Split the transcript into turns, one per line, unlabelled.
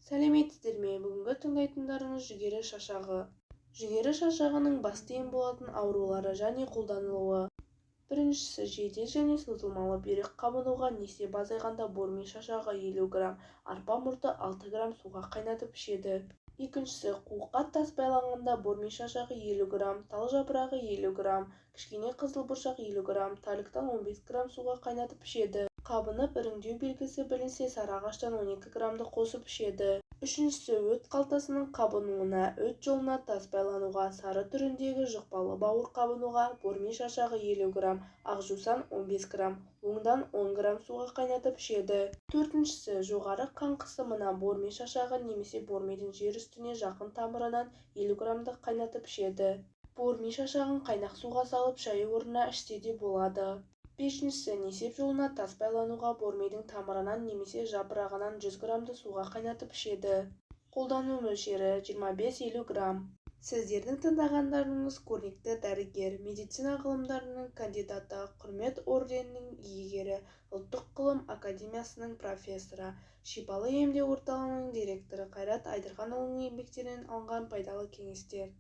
Сәлеметсіздер ме? Бүгінгі тыңдайтындарыңыз жүгері шашағы. Жүгері шашағының басты ем болатын аурулары және қолданылуы. Біріншісі, жедел және созылмалы бүйрек қабынуға несеп азайғанда бормей шашағы 50 грамм, арпа мұрты 6 грамм суға қайнатып ішеді. Екіншісі, қуыққа тас байланғанда бормей шашағы 50 грамм, тал жапырағы 50 грамм, кішкене қызыл бұршақ 50 грамм, таліктан 15 грамм суға қайнатып ішеді. Қабынып іріңдеу белгісі білінсе, сарыағаштан 12 граммды қосып ішеді. Үшіншісі, өт қалтасының қабынуына, өт жолына тас байлануға, сары түріндегі жұқпалы бауыр қабынуға бормей шашағы 50 грамм, ақ жусан 15 грамм, оңдан 10 грамм суға қайнатып ішеді. Төртіншісі, жоғары қан қысымына бормей шашағы немесе бормейдің жер үстіне жақын тамырынан 50 граммды қайнатып ішеді. Бормей шашағын қайнақ суға салып шай орнына ішсе де болады. Бесіншісі, несеп жолына тас байлануға бормейдің тамырынан немесе жапырағынан 100 граммды суға қайнатып ішеді. Қолдану мөлшері 25-50 грамм. Сіздердің тыңдағандарыңыз көрнекті дәрігер, медицина ғылымдарының кандидаты, құрмет орденінің иегері, ұлттық ғылым академиясының профессоры, шипалы емдеу орталығының директоры Қайрат Айдырханұлының еңбектерінен алынған пайдалы кеңестер.